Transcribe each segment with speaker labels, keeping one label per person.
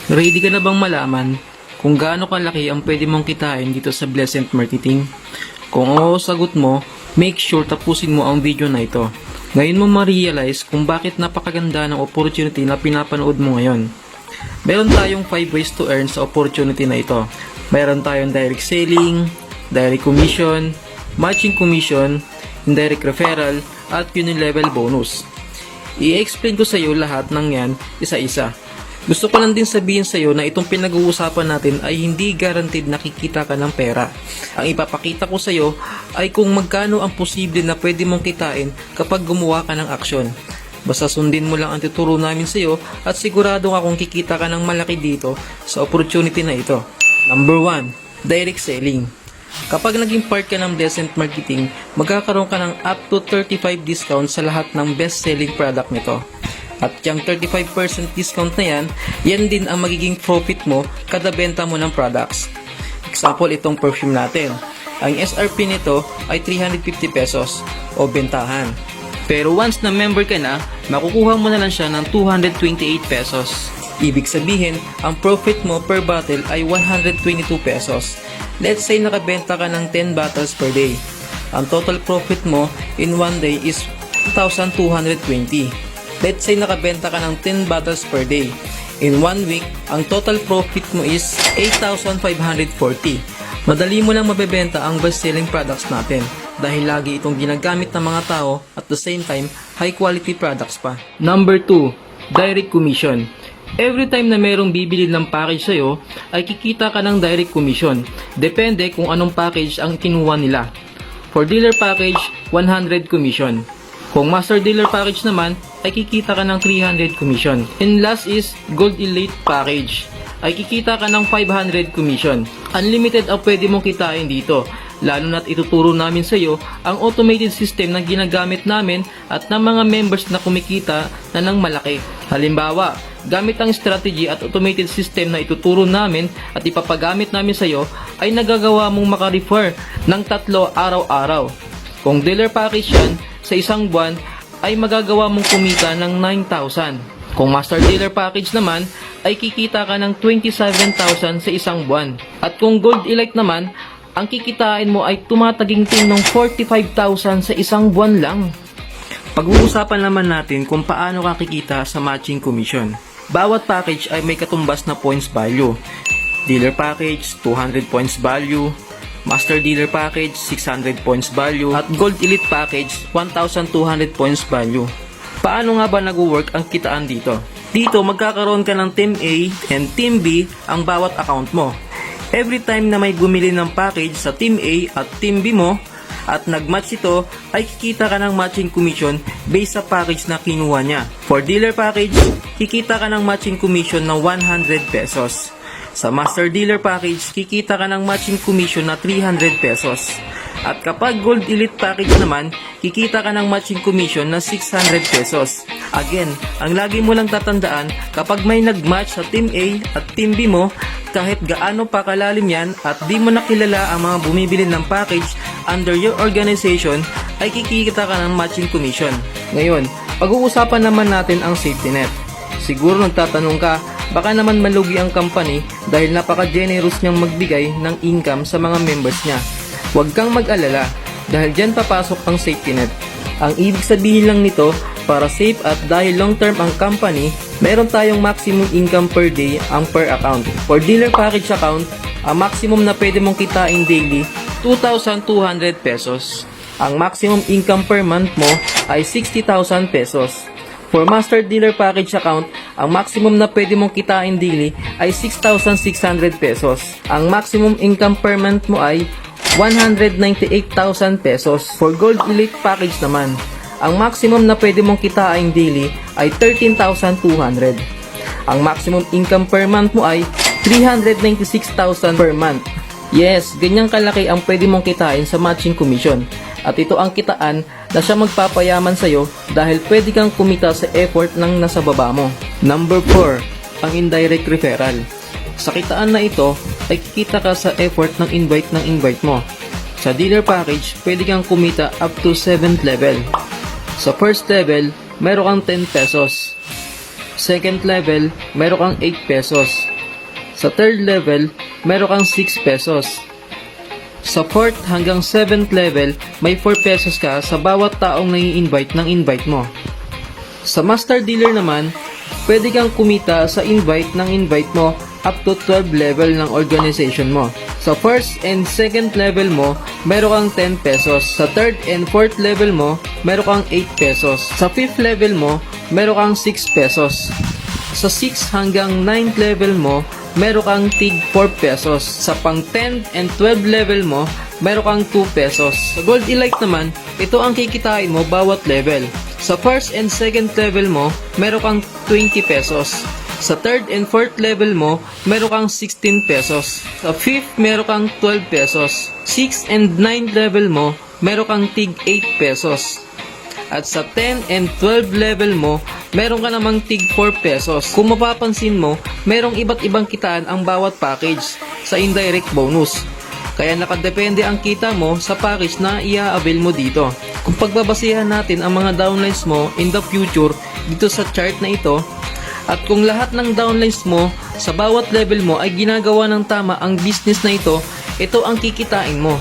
Speaker 1: Ready ka na bang malaman kung gaano kalaki ang pwede mong kitain dito sa Blessent Marketing? Kung oo sagot mo, make sure tapusin mo ang video na ito. Ngayon mo ma-realize kung bakit napakaganda ng opportunity na pinapanood mo ngayon. Meron tayong 5 ways to earn sa opportunity na ito. Meron tayong direct selling, direct commission, matching commission, indirect referral, at unilevel bonus. I-explain ko sa iyo lahat ng yan isa-isa. Gusto ko lang din sabihin sa iyo na itong pinag-uusapan natin ay hindi guaranteed na kikita ka ng pera. Ang ipapakita ko sa iyo ay kung magkano ang posible na pwede mong kitain kapag gumawa ka ng aksyon. Basta sundin mo lang ang tuturo namin sa iyo at sigurado ka kung kikita ka ng malaki dito sa opportunity na ito. Number 1, direct selling. Kapag naging part ka ng Blessent Marketing, magkakaroon ka ng up to 35 discount sa lahat ng best-selling product nito. At yung 35% discount na yan din ang magiging profit mo kada benta mo ng products. Example, itong perfume natin. Ang SRP nito ay 350 pesos o bentahan. Pero once na member ka na, makukuha mo na lang siya ng 228 pesos. Ibig sabihin, ang profit mo per bottle ay 122 pesos. Let's say nakabenta ka ng 10 bottles per day. Ang total profit mo in one day is 1,220. Let's say nakabenta ka ng 10 bottles per day. In 1 week, ang total profit mo is 8,540. Madali mo lang mabebenta ang best-selling products natin dahil lagi itong ginagamit ng mga tao at the same time, high-quality products pa. Number 2, direct commission. Every time na merong bibili ng package sa'yo, ay kikita ka ng direct commission. Depende kung anong package ang kinuha nila. For dealer package, 100 commission. Kung master dealer package naman, ay kikita ka ng 300 commission. And last is gold elite package. Ay kikita ka ng 500 commission. Unlimited ang pwede mong kitain dito. Lalo na't ituturo namin sa iyo ang automated system na ginagamit namin at ng mga members na kumikita na ng malaki. Halimbawa, gamit ang strategy at automated system na ituturo namin at ipapagamit namin sa iyo, ay nagagawa mong maka-refer ng 3 araw-araw. Kung dealer package yan, sa isang buwan ay magagawa mong kumita ng 9,000. Kung master dealer package naman, ay kikita ka ng 27,000 sa isang buwan. At kung gold elite naman, ang kikitain mo ay tumataginting ng 45,000 sa isang buwan lang. Pag-uusapan naman natin kung paano ka kikita sa matching commission. Bawat package ay may katumbas na points value. Dealer package, 200 points value. Master dealer package, 600 points value. At gold elite package, 1,200 points value. Paano nga ba nag-work ang kitaan dito? Dito magkakaroon ka ng Team A and Team B ang bawat account mo. Every time na may bumili ng package sa Team A at Team B mo at nag-match ito, ay kikita ka ng matching commission based sa package na kinuha niya. For dealer package, kikita ka ng matching commission na 100 pesos. Sa master dealer package, kikita ka ng matching commission na 300 pesos. At kapag gold elite package naman, kikita ka ng matching commission na 600 pesos. Again, ang lagi mo lang tatandaan, kapag may nag-match sa Team A at Team B mo, kahit gaano pa kalalim yan at di mo nakilala ang mga bumibili ng package under your organization, ay kikita ka ng matching commission. Ngayon, pag-uusapan naman natin ang safety net. Siguro nagtatanong ka, baka naman malugi ang company dahil napaka-generous niyang magbigay ng income sa mga members niya. Huwag kang mag-alala dahil dyan papasok ang safety net. Ang ibig sabihin lang nito, para safe at dahil long-term ang company, meron tayong maximum income per day ang per account. For dealer package account, ang maximum na pwede mong kitain daily, 2,200 pesos. Ang maximum income per month mo ay 60,000 pesos. For master dealer package account, ang maximum na pwede mong kitain daily ay 6,600 pesos. Ang maximum income per month mo ay 198,000 pesos. For gold elite package naman, ang maximum na pwede mong kitain daily ay 13,200. Ang maximum income per month mo ay 396,000 per month. Yes, ganyang kalaki ang pwede mong kitain sa matching commission. At ito ang kitaan na siya magpapayaman sa'yo dahil pwede kang kumita sa effort ng nasa baba mo. Number 4, ang indirect referral. Sa kitaan na ito, ay kikita ka sa effort ng invite mo. Sa dealer package, pwede kang kumita up to 7th level. Sa first level, meron kang 10 pesos. Second level, meron kang 8 pesos. Sa 3rd level, meron kang 6 pesos. Sa 4th hanggang 7th level, may 4 pesos ka sa bawat taong nai-invite ng invite mo. Sa master dealer naman, pwede kang kumita sa invite ng invite mo up to 12 level ng organization mo. Sa 1st and 2nd level mo, meron kang 10 pesos. Sa 3rd and 4th level mo, meron kang 8 pesos. Sa 5th level mo, meron kang 6 pesos. Sa 6 hanggang 9th level mo, meron kang tig 4 pesos. Sa pang 10 and 12 level mo, meron kang 2 pesos. Sa Gold Elite naman, ito ang kikitain mo bawat level. Sa 1st and 2nd level mo, meron kang 20 pesos. Sa 3rd and 4th level mo, meron kang 16 pesos. Sa 5th, meron kang 12 pesos. 6th and 9th level mo, meron kang tig 8 pesos. At sa 10 and 12 level mo, meron ka namang tig 4 pesos. Kung mapapansin mo, merong iba't ibang kitaan ang bawat package sa indirect bonus. Kaya nakadepende ang kita mo sa package na i-avail mo dito. Kung pagbabasihan natin ang mga downlines mo in the future dito sa chart na ito, at kung lahat ng downlines mo sa bawat level mo ay ginagawa ng tama ang business na ito ang kikitain mo.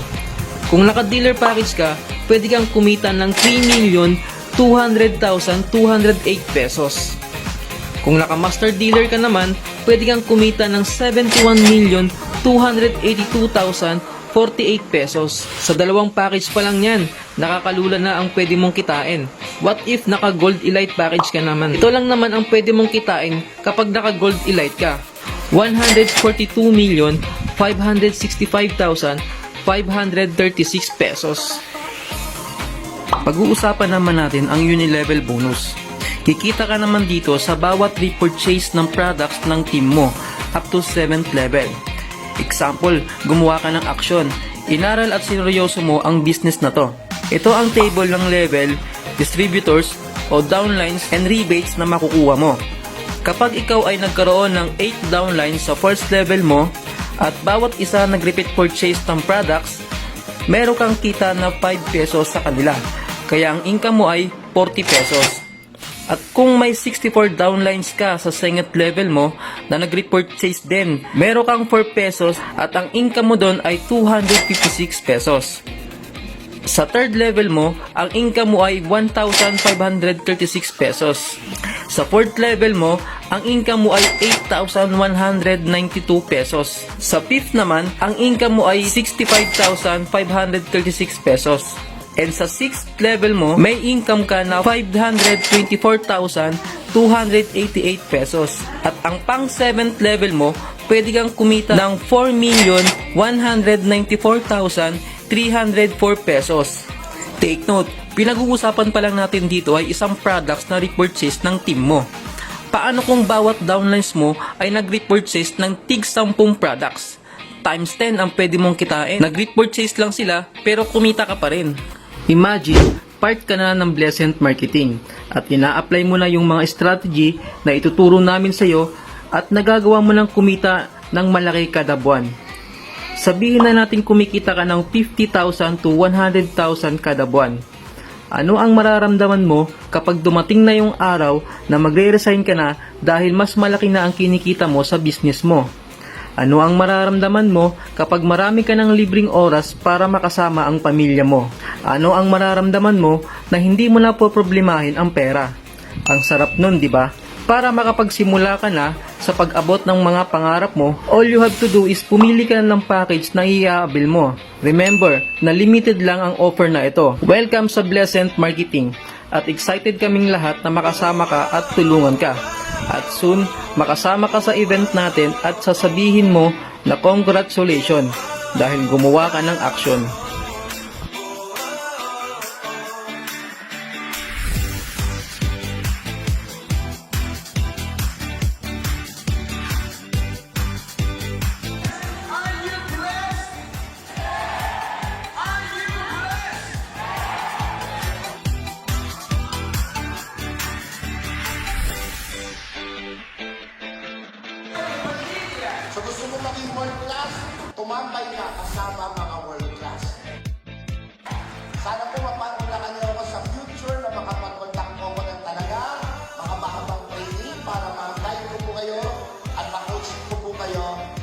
Speaker 1: Kung naka-dealer package ka, pwede kang kumita ng 3,200,208 pesos. Kung naka-master dealer ka naman, pwede kang kumita ng 71,282,048 pesos. Sa dalawang package pa lang yan, nakakalula na ang pwede mong kitain. What if naka-Gold Elite package ka naman? Ito lang naman ang pwede mong kitain kapag naka-Gold Elite ka. 142,565,536 pesos. Pag-uusapan naman natin ang Unilevel bonus. Kikita ka naman dito sa bawat repurchase ng products ng team mo up to 7th level. Example, gumawa ka ng aksyon. Inaral at sineryoso mo ang business na to. Ito ang table ng level, distributors, o downlines and rebates na makukuha mo. Kapag ikaw ay nagkaroon ng 8 downlines sa first level mo at bawat isa nag-repeat purchase ng products, meron kang kita na 5 pesos sa kanila. Kaya ang income mo ay 40 pesos. At kung may 64 downlines ka sa second level mo na nag-repurchase din, meron kang 4 pesos at ang income mo doon ay 256 pesos. Sa third level mo, ang income mo ay 1,536 pesos. Sa fourth level mo, ang income mo ay 8,192 pesos. Sa fifth naman, ang income mo ay 65,536 pesos. And sa 6th level mo, may income ka na 524,288 pesos. At ang pang 7th level mo, pwede kang kumita ng 4,194,304 pesos. Take note, pinag-uusapan pa lang natin dito ay isang products na repurchase ng team mo. Paano kung bawat downlines mo ay nag-repurchase ng tig 10 products? Times 10 ang pwede mong kitain. Nag-repurchase lang sila pero kumita ka pa rin. Imagine, part ka na ng Blessent Marketing at ina-apply mo na yung mga strategy na ituturo namin sa iyo at nagagawa mo ng kumita ng malaki kada buwan. Sabihin na natin kumikita ka ng 50,000 to 100,000 kada buwan. Ano ang mararamdaman mo kapag dumating na yung araw na magre-resign ka na dahil mas malaki na ang kinikita mo sa business mo? Ano ang mararamdaman mo kapag marami ka ng libreng oras para makasama ang pamilya mo? Ano ang mararamdaman mo na hindi mo na poproblemahin ang pera? Ang sarap nun, di ba? Para makapagsimula ka na sa pag-abot ng mga pangarap mo, all you have to do is pumili ka na ng package na i-avail mo. Remember, na limited lang ang offer na ito. Welcome sa Blessent Marketing at excited kaming lahat na makasama ka at tulungan ka. At soon, makasama ka sa event natin at sasabihin mo na congratulations dahil gumawa ka ng action.
Speaker 2: So gusto mo maging world class, tumambay ka kasama mga world class. Sana po mapatunakan niyo ako sa future na makapag-contact po ako ng talaga, mga mahabang training para ma-guide ko po kayo at ma-coach ko po kayo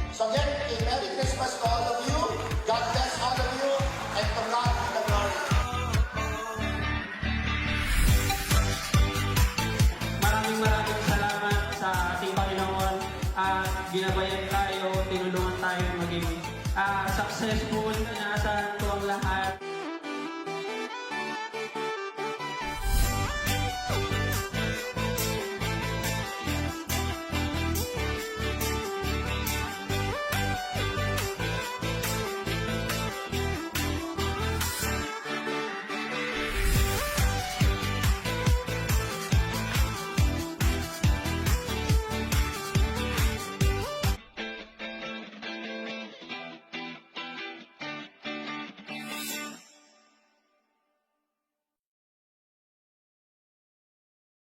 Speaker 3: ginabayan tayo, tinulungan tayo maging successful. Ingatan ko ang lahat.